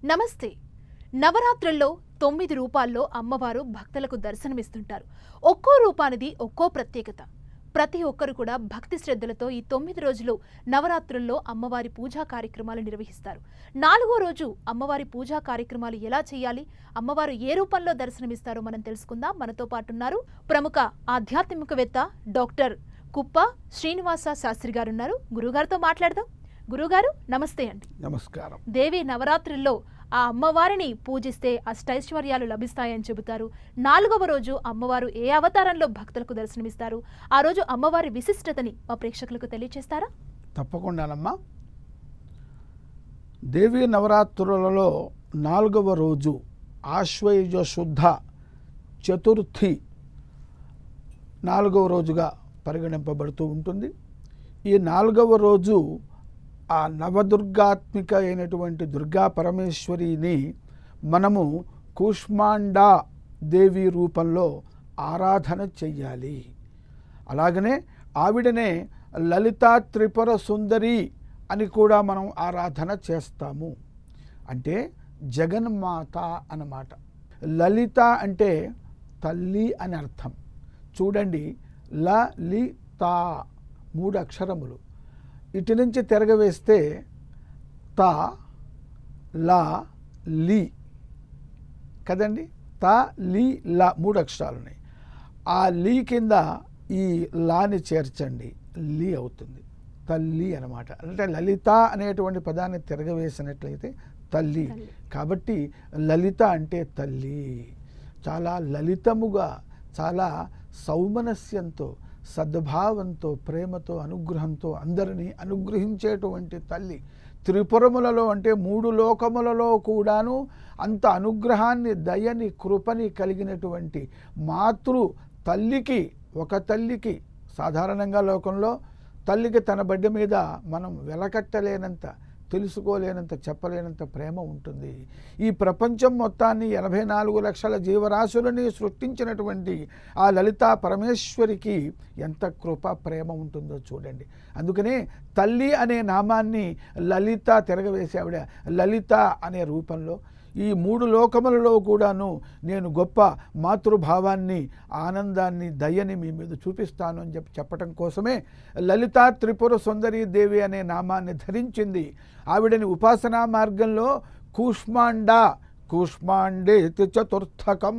నమస్తే. నవరాత్రుల్లో 9 రూపాల్లో అమ్మవారు భక్తులకు దర్శనమిస్తుంటారు. ఒక్కో రూపానిది ఒక్కో ప్రత్యేకత. ప్రతి ఒక్కరు కూడా భక్తి శ్రద్ధలతో ఈ 9 రోజులు నవరాత్రుల్లో అమ్మవారి పూజా కార్యక్రమాలు నిర్వహిస్తారు. 4వ రోజు అమ్మవారి పూజా కార్యక్రమాలు ఎలా చేయాలి, అమ్మవారు ఏ రూపంలో దర్శనమిస్తారో మనం తెలుసుకుందాం. మనతో పాటున్నారు ప్రముఖ ఆధ్యాత్మికవేత్త డాక్టర్ కుప్ప శ్రీనివాస శాస్త్రి గారు ఉన్నారు. గురుగారితో మాట్లాడదాం. గురుగారు నమస్తే అండి. నమస్కారం. దేవి నవరాత్రుల్లో ఆ అమ్మవారిని పూజిస్తే అష్టైశ్వర్యాలు లభిస్తాయని చెబుతారు. 4వ రోజు అమ్మవారు ఏ అవతారంలో భక్తులకు దర్శనమిస్తారు, ఆ రోజు అమ్మవారి విశిష్టతని మా ప్రేక్షకులకు తెలియచేస్తారా? తప్పకుండానమ్మా. దేవీ నవరాత్రులలో 4వ రోజు ఆశ్వయుజ శుద్ధ చతుర్థి 4వ రోజుగా పరిగణింపబడుతూ ఉంటుంది. ఈ 4వ రోజు ఆ నవదుర్గాత్మిక అయినటువంటి దుర్గా పరమేశ్వరిని మనము కూష్మాండా దేవి రూపంలో ఆరాధన చెయ్యాలి. అలాగనే ఆవిడనే లలితా త్రిపుర సుందరి అని కూడా మనం ఆరాధన చేస్తాము. అంటే జగన్మాత అన్నమాట. లలిత అంటే తల్లి అని అర్థం. చూడండి, లలిత 3 అక్షరములు. ఇటు నుంచి తిరగవేస్తే త లా లి కదండి. త లి లా 3 అక్షరాలు ఉన్నాయి. ఆ లీ కింద ఈ లాని చేర్చండి, లీ అవుతుంది. తల్లి అన్నమాట. అంటే లలిత అనేటువంటి పదాన్ని తిరగవేసినట్లయితే తల్లి. కాబట్టి లలిత అంటే తల్లి. చాలా లలితముగా, చాలా సౌమనస్యంతో, సద్భావంతో, ప్రేమతో, అనుగ్రహంతో అందరినీ అనుగ్రహించేటువంటి తల్లి. త్రిపురములలో అంటే 3 లోకములలో కూడాను అంత అనుగ్రహాన్ని, దయని, కృపని కలిగినటువంటి మాతృ తల్లికి, ఒక తల్లికి సాధారణంగా లోకంలో తల్లికి తన బిడ్డ మీద మనం వెలకట్టలేనంత, తెలుసుకోలేనంత, చెప్పలేనంత ప్రేమ ఉంటుంది. ఈ ప్రపంచం మొత్తాన్ని 84 లక్షల జీవరాశులని సృష్టించినటువంటి ఆ లలితా పరమేశ్వరికి ఎంత కృప, ప్రేమ ఉంటుందో చూడండి. అందుకనే తల్లి అనే నామాన్ని లలిత తిరగవేసి ఆవిడ లలిత అనే రూపంలో ఈ 3 లోకములలో కూడాను నేను గొప్ప మాతృభావాన్ని, ఆనందాన్ని, దయని మీ మీద చూపిస్తాను అని చెప్పటం కోసమే లలితా త్రిపుర సుందరీ దేవి అనే నామాన్ని ధరించింది. ఆవిడని ఉపాసనా మార్గంలో కూష్మాండా, కూష్మాండే చతుర్థకం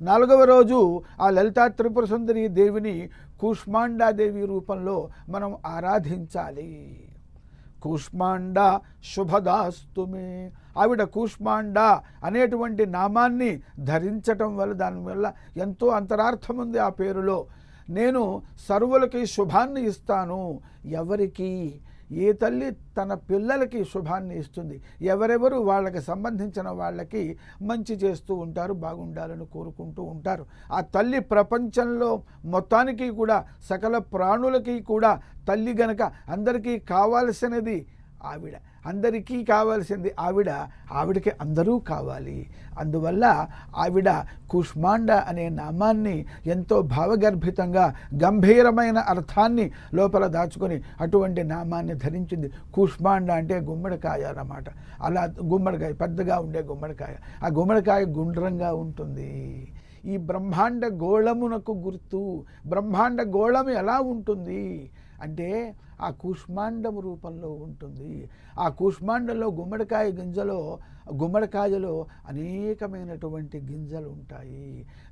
4వ రోజు ఆ లలితా త్రిపుర సుందరీ దేవిని కూష్మాండా దేవి రూపంలో మనం ఆరాధించాలి. కూష్మాండా శుభదాస్తుమే. ఆవిడ కూష్మాండా అనేటువంటి నామాన్ని ధరించటం వల్ల, దానివల్ల ఎంతో అంతరార్థం ఉంది ఆ పేరులో. నేను సర్వులకి శుభాన్ని ఇస్తాను. ఎవరికి? ఏ తల్లి తన పిల్లలకి శుభాన్ని ఇస్తుంది. ఎవరెవరు వాళ్ళకి సంబంధించిన వాళ్ళకి మంచి చేస్తూ ఉంటారు, బాగుండాలని కోరుకుంటూ ఉంటారు. ఆ తల్లి ప్రపంచంలో మొత్తానికి కూడా, సకల ప్రాణులకి కూడా తల్లి గనక అందరికీ కావాల్సినది ఆవిడ. అందరికీ కావాల్సింది ఆవిడ, ఆవిడకి అందరూ కావాలి. అందువల్ల ఆవిడ కూష్మాండ అనే నామాన్ని ఎంతో భావగర్భితంగా, గంభీరమైన అర్థాన్ని లోపల దాచుకొని అటువంటి నామాన్ని ధరించింది. కూష్మాండ అంటే గుమ్మడికాయ అన్నమాట. అలా గుమ్మడికాయ, పెద్దగా ఉండే గుమ్మడికాయ. ఆ గుమ్మడికాయ గుండ్రంగా ఉంటుంది. ఈ బ్రహ్మాండ గోళమునకు గుర్తు. బ్రహ్మాండ గోళము ఎలా ఉంటుంది అంటే ఆ కూష్మాండము రూపంలో ఉంటుంది. ఆ కూష్మాండంలో గుమ్మడికాయలో అనేకమైనటువంటి గింజలు ఉంటాయి.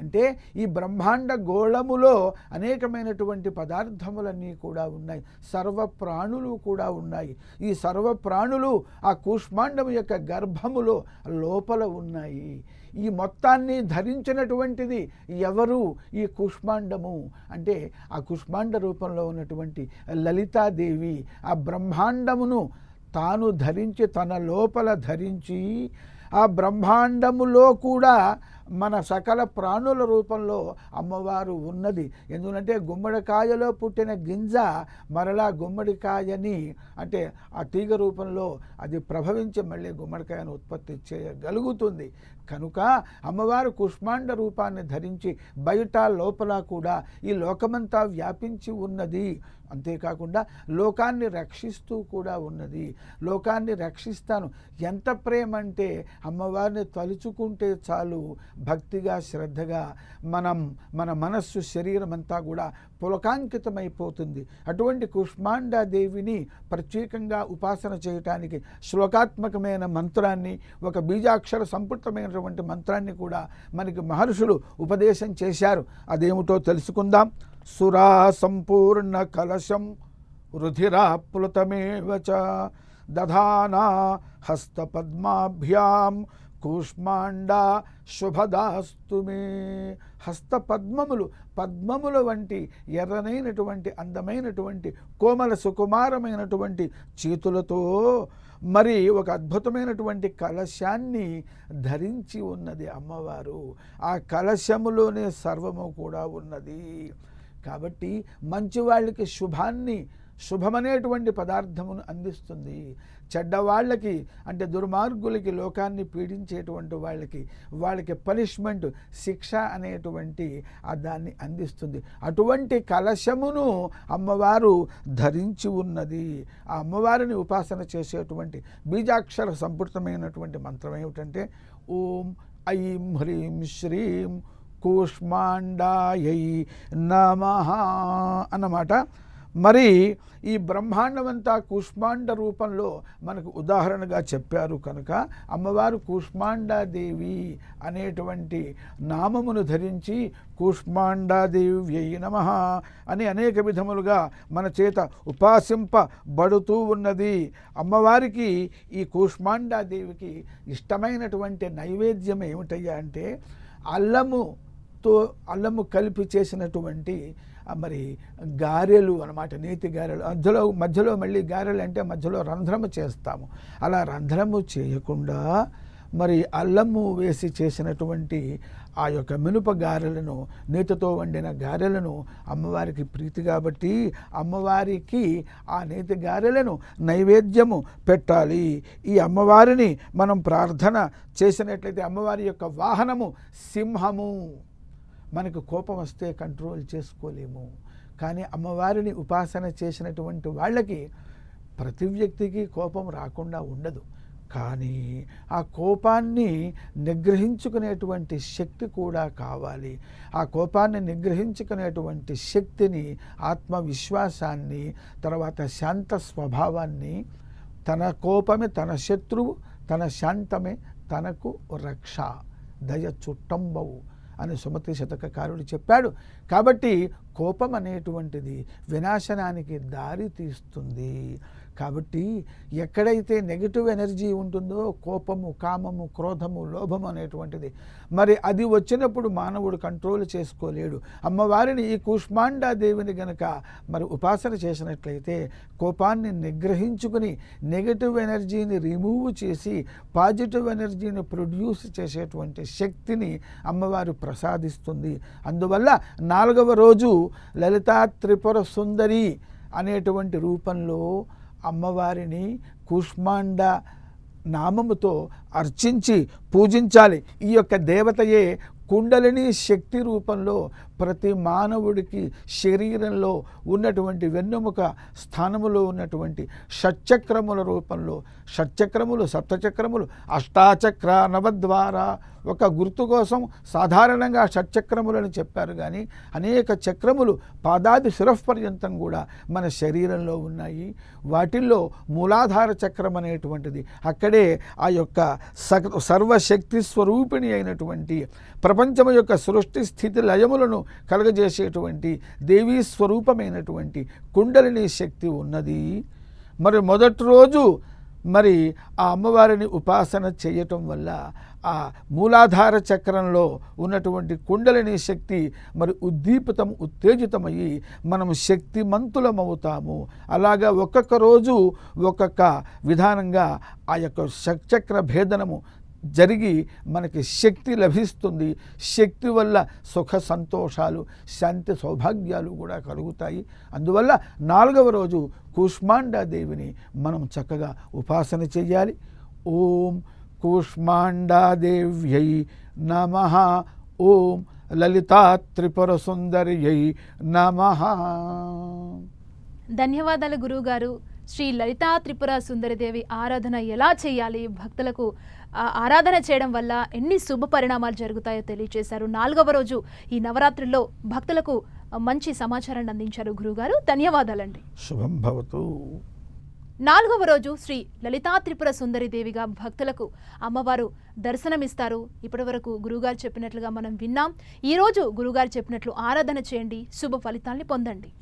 అంటే ఈ బ్రహ్మాండ గోళములో అనేకమైనటువంటి పదార్థములన్నీ కూడా ఉన్నాయి. సర్వప్రాణులు కూడా ఉన్నాయి. ఈ సర్వప్రాణులు ఆ కూష్మాండము యొక్క గర్భములో లోపల ఉన్నాయి. ఈ మొత్తాన్ని ధరించినటువంటిది ఎవరు? ఈ కూష్మాండము. అంటే ఆ కూష్మాండ రూపంలో ఉన్నటువంటి లలితాదేవి ఆ బ్రహ్మాండమును తాను ధరించి, తన లోపల ధరించి, ఆ బ్రహ్మాండములో కూడా మన సకల ప్రాణుల రూపంలో అమ్మవారు ఉన్నది. ఎందుకంటే గుమ్మడికాయలో పుట్టిన గింజ మరలా గుమ్మడికాయని, అంటే ఆ తీగ రూపంలో అది ప్రభవించి మళ్ళీ గుమ్మడికాయను ఉత్పత్తి చేయగలుగుతుంది. కనుక అమ్మవారు కుష్మాండ రూపాన్ని ధరించి బయట లోపల కూడా ఈ లోకమంతా వ్యాపించి ఉన్నది. అంతేకాకుండా లోకాన్ని రక్షిస్తూ కూడా ఉన్నది. లోకాన్ని రక్షిస్తాను. ఎంత ప్రేమ అంటే అమ్మవారిని తలుచుకుంటే చాలు భక్తిగా శ్రద్ధగా మన మనస్సు శరీరం అంతా కూడా పులకాంకితమైపోతుంది. అటువంటి కూష్మాండాదేవిని ప్రత్యేకంగా ఉపాసన చేయటానికి శ్లోకాత్మకమైన మంత్రాన్ని, ఒక బీజాక్షర సంపుటమైనటువంటి మంత్రాన్ని కూడా మనకి మహర్షులు ఉపదేశం చేశారు. అదేమిటో తెలుసుకుందాం. సురా సంపూర్ణ కలశం రుధిరాప్లుతమేవ చ దధానా హస్తపద్మాభ్యాం కూష్మాండా శుభదాస్తు మే. పద్మముల వంటి ఎర్రనైనటువంటి అందమైనటువంటి కోమల సుకుమారమైనటువంటి చేతులతో మరి ఒక అద్భుతమైనటువంటి కలశాన్ని ధరించి ఉన్నది అమ్మవారు. ఆ కలశములోనే సర్వము కూడా ఉన్నది. కాబట్టి మంచి వాళ్ళకి శుభమనేటువంటి పదార్థమును అందిస్తుంది. చెడ్డవాళ్ళకి అంటే దుర్మార్గులకి, లోకాన్ని పీడించేటువంటి వాళ్ళకి పనిష్మెంట్, శిక్ష అనేటువంటి దాన్ని అందిస్తుంది. అటువంటి కలశమును అమ్మవారు ధరించి ఉన్నది. ఆ అమ్మవారిని ఉపాసన చేసేటువంటి బీజాక్షర సంపుటమైనటువంటి మంత్రం ఏమిటంటే ఓం ఐం హ్రీం శ్రీం కూష్మాండాయై నమః అన్నమాట. మరి ఈ బ్రహ్మాండమంతా కూష్మాండ రూపంలో మనకు ఉదాహరణగా చెప్పారు కనుక అమ్మవారు కూష్మాండాదేవి అనేటువంటి నామమును ధరించి కూష్మాండాదేవ్యై నమః అని అనేక విధములుగా మన చేత ఉపాసింపబడుతూ ఉన్నది. అమ్మవారికి ఈ కూష్మాండాదేవికి ఇష్టమైనటువంటి నైవేద్యం ఏమిటయ్యా అంటే అల్లము కలిపి చేసినటువంటి మరి గారెలు అన్నమాట, నేతి గారెలు. మధ్యలో మళ్ళీ గారెలు అంటే మధ్యలో రంధ్రము చేస్తాము. అలా రంధ్రము చేయకుండా మరి అల్లము వేసి చేసినటువంటి ఆ యొక్క మినుప గారెలను, నేతితో వండిన గారెలను అమ్మవారికి ప్రీతి కాబట్టి అమ్మవారికి ఆ నేతి గారెలను నైవేద్యము పెట్టాలి. ఈ అమ్మవారిని మనం ప్రార్థన చేసినట్లయితే అమ్మవారి యొక్క వాహనము సింహము. మనకు కోపం వస్తే కంట్రోల్ చేసుకోలేము. కానీ అమ్మవారిని ఉపాసన చేసినటువంటి వాళ్ళకి ప్రతి వ్యక్తికి కోపం రాకుండా ఉండదు. కానీ ఆ కోపాన్ని నిగ్రహించుకునేటువంటి శక్తి కూడా కావాలి. ఆ కోపాన్ని నిగ్రహించుకునేటువంటి శక్తిని, ఆత్మవిశ్వాసాన్ని, తర్వాత శాంత స్వభావాన్ని, తన కోపమే తన శత్రువు, తన శాంతమే తనకు రక్ష, దయ చుట్టంబవు అని సుమతి శతకకారుడు చెప్పాడు. కాబట్టి కోపం అనేటువంటిది వినాశనానికి దారి తీస్తుంది. కాబట్టి ఎక్కడైతే నెగిటివ్ ఎనర్జీ ఉంటుందో కోపము, కామము, క్రోధము, లోభము అనేటువంటిది మరి అది వచ్చినప్పుడు మానవుడు కంట్రోల్ చేసుకోలేడు. అమ్మవారిని ఈ కూష్మాండాదేవిని గనక మరి ఉపాసన చేసినట్లయితే కోపాన్ని నిగ్రహించుకుని నెగిటివ్ ఎనర్జీని రిమూవ్ చేసి పాజిటివ్ ఎనర్జీని ప్రొడ్యూస్ చేసేటువంటి శక్తిని అమ్మవారు ప్రసాదిస్తుంది. అందువల్ల 4వ రోజు లలితా త్రిపుర సుందరి అనేటువంటి రూపంలో అమ్మవారిని కూష్మాండ నామముతో అర్చించి పూజించాలి. ఈ యొక్క దేవతయే కుండలిని శక్తి రూపంలో ప్రతి మానవుడికి శరీరంలో ఉన్నటువంటి వెన్నెముక స్థానములో ఉన్నటువంటి షట్చక్రముల రూపంలో, షట్చక్రములు, సప్తచక్రములు, అష్టాచక్ర, నవద్వార, ఒక గుర్తు కోసం సాధారణంగా షట్చక్రములని చెప్పారు. కానీ అనేక చక్రములు పాదాది శిరఃపర్యంతం కూడా మన శరీరంలో ఉన్నాయి. వాటిల్లో మూలాధార చక్రం అనేటువంటిది, అక్కడే ఆ యొక్క సర్వశక్తి స్వరూపిణి అయినటువంటి ప్రపంచం యొక్క సృష్టి స్థితి లయములను కలగజేసేటువంటి దేవీ స్వరూపమైనటువంటి కుండలిని శక్తి ఉన్నది. మరి మొదటి రోజు మరి ఆ అమ్మవారిని ఉపాసన చేయటం వల్ల ఆ మూలాధార చక్రంలో ఉన్నటువంటి కుండలిని శక్తి మరి ఉత్తేజితమయ్యి మనం శక్తిమంతులమవుతాము. అలాగా ఒక్కొక్క రోజు ఒక్కొక్క విధానంగా ఆ యొక్క షట్చక్ర భేదనము జరిగి మనకి శక్తి లభిస్తుంది. శక్తి వల్ల సుఖ సంతోషాలు, శాంతి సౌభాగ్యాలు కూడా కలుగుతాయి. అందువల్ల 4వ రోజు కూష్మాండాదేవిని మనం చక్కగా ఉపాసన చెయ్యాలి. ఓం కూష్మాండాదేవ్యై నమః. ఓం లలితా త్రిపుర సుందర్యై నమః. ధన్యవాదాలు గురువుగారు. శ్రీ లలితా త్రిపుర సుందరిదేవి ఆరాధన ఎలా చేయాలి, భక్తులకు ఆరాధన చేయడం వల్ల ఎన్ని శుభ పరిణామాలు జరుగుతాయో తెలియజేశారు. 4వ రోజు ఈ నవరాత్రుల్లో భక్తులకు మంచి సమాచారాన్ని అందించారు గురువుగారు. ధన్యవాదాలండి. శుభం భవతు. 4వ రోజు శ్రీ లలితా త్రిపుర సుందరిదేవిగా భక్తులకు అమ్మవారు దర్శనమిస్తారు. ఇప్పటివరకు గురువుగారు చెప్పినట్లుగా మనం విన్నాం. ఈరోజు గురువుగారు చెప్పినట్లు ఆరాధన చేయండి, శుభ ఫలితాల్ని పొందండి.